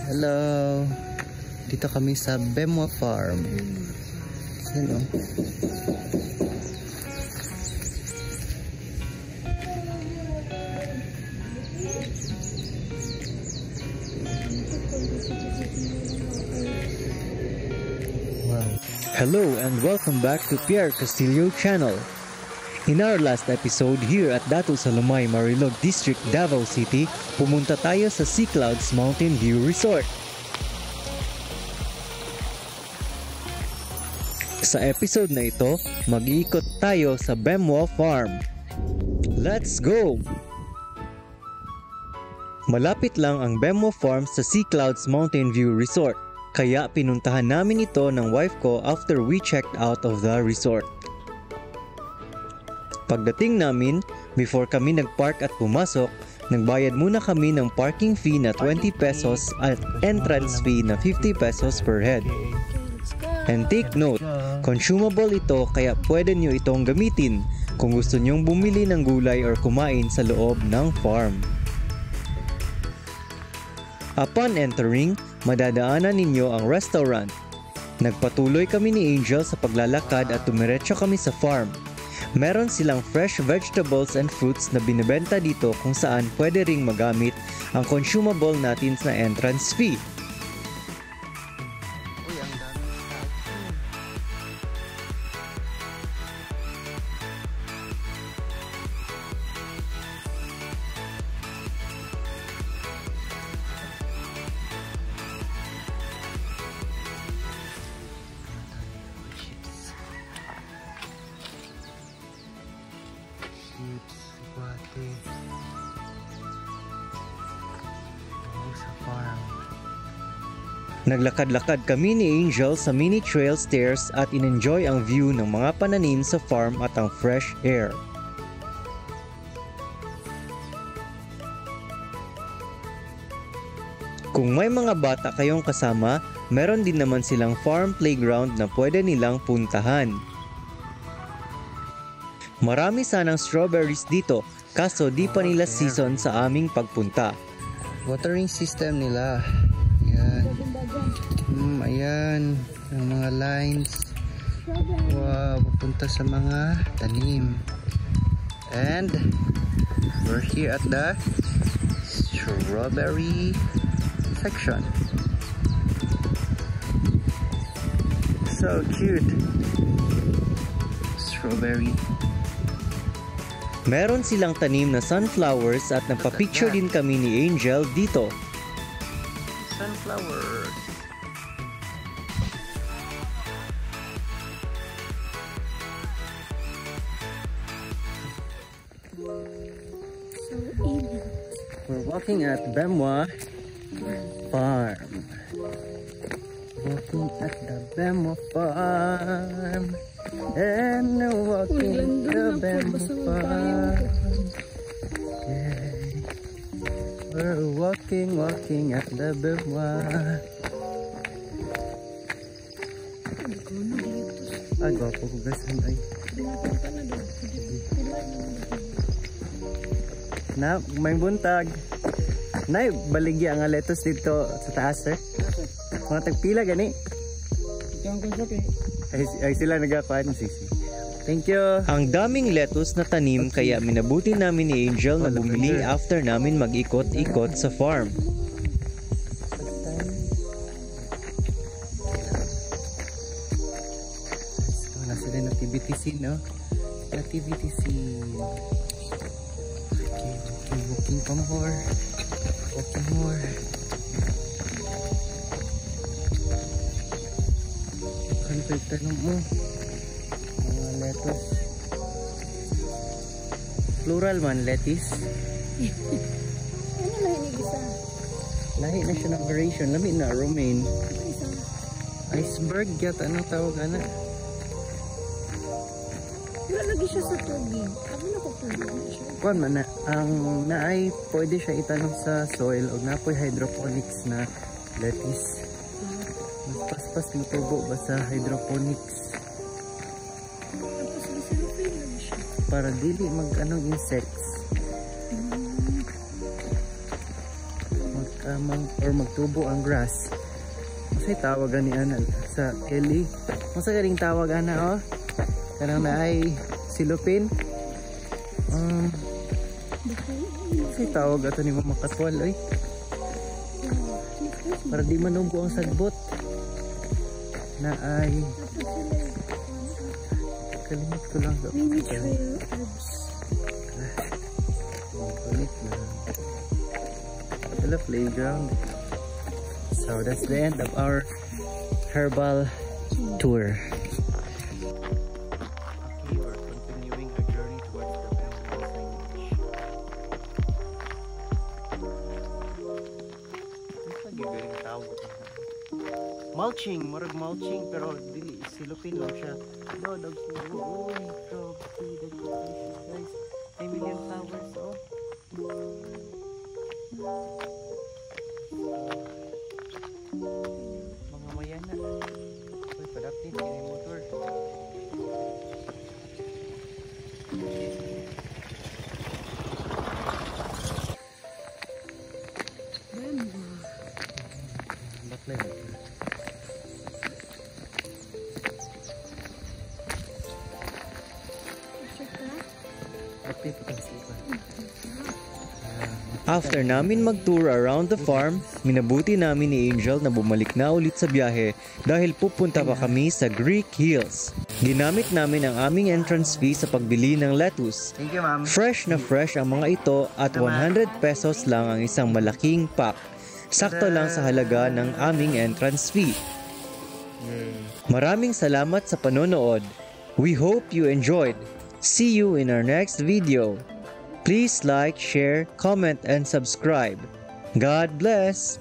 Hello. Dito kami sa Bemwa Farm. Yan o. Wow. Hello and welcome back to Pierre Castillo channel. In our last episode here at Dato Salumay, Marilog District, Davao City, pumunta tayo sa Sea Clouds Mountain View Resort. Sa episode na ito, mag-iikot tayo sa Bemwa Farm. Let's go! Malapit lang ang Bemwa Farm sa Sea Clouds Mountain View Resort, kaya pinuntahan namin ito ng wife ko after we checked out of the resort. Pagdating namin, before kami nagpark at pumasok, nagbayad muna kami ng parking fee na 20 pesos at entrance fee na 50 pesos per head. And take note, consumable ito kaya pwede nyo itong gamitin kung gusto nyong bumili ng gulay or kumain sa loob ng farm. Upon entering, madadaanan ninyo ang restaurant. Nagpatuloy kami ni Angel sa paglalakad at tumiretso kami sa farm. Meron silang fresh vegetables and fruits na binibenta dito kung saan pwede ring magamit ang consumable natin na entrance fee. Naglakad-lakad kami ni Angel sa mini trail stairs at in-enjoy ang view ng mga pananim sa farm at ang fresh air. Kung may mga bata kayong kasama, meron din naman silang farm playground na pwede nilang puntahan. Marami sanang strawberries dito, kaso di pa nila season sa aming pagpunta. Watering system nila. Ayan, ang mga lines. Wow, papunta sa mga tanim. And we're here at the strawberry section. So cute. Strawberry. Meron silang tanim na sunflowers at nagpa-picture din kami ni Angel dito. Sunflowers. We're walking at Bemwa Farm. Walking at the Bemwa Farm. And walking the Bemwa Farm. Yeah. We're walking at the Bemwa. Ay, gwapo ko gasan ay. Na, may buntag. Nay, baligya ang lettuce dito sa taas, sir. Mga tagpila gani. Ay sila nagakuan sisi. Thank you. Ang daming lettuce na tanim kaya minabuti namin ni Angel na bumili after namin mag-ikot-ikot sa farm. So, nasa din nativity scene, no? Nativity scene. Walking pa more. Walking more. Ano pa yung tanong mo? Mga lettuce. Plural man, lettuce. Ano lahi ni isa? Lahi na siya ng variation. Lami na, romaine. Iceberg yata. Anong tawag na? Wala lagi siya sa tubig. Ako na ko tubig na siya. Kuan man na, ang naay pwede siya itanong sa soil o napoy hydroponics na lettuce. Magpaspas matubo ba sa hydroponics? Tapos masilupin lang siya. Para dili mag anong insects. lamang or magtubo ang grass. Masay tawag ni ana sa Kelly. Masa galing tawag ana oh. Kanang na ay silupin. Masay tawag ato ni Mama Katwal ay. Para di manubo ang sagbot. Na ay kalimut ko lang. Mini trail herbs. Kulit na. Ito playground. So that's the end of our herbal tour. Okay, we're continuing our journey towards the Bamboo signage. Mulching, murag mulching pero dili silupin lang siya. No, dagko. Uy, dagko guys. May million flowers oh. Mga mayana. Uy, productive kini motor. Baklay. After namin mag-tour around the farm, minabuti namin ni Angel na bumalik na ulit sa biyahe dahil pupunta pa kami sa Greek Hills. Ginamit namin ang aming entrance fee sa pagbili ng lettuce. Thank you, ma'am. Fresh na fresh ang mga ito at 100 pesos lang ang isang malaking pack. Sakto lang sa halaga ng aming entrance fee. Maraming salamat sa panonood. We hope you enjoyed. See you in our next video. Please like, share, comment, and subscribe. God bless!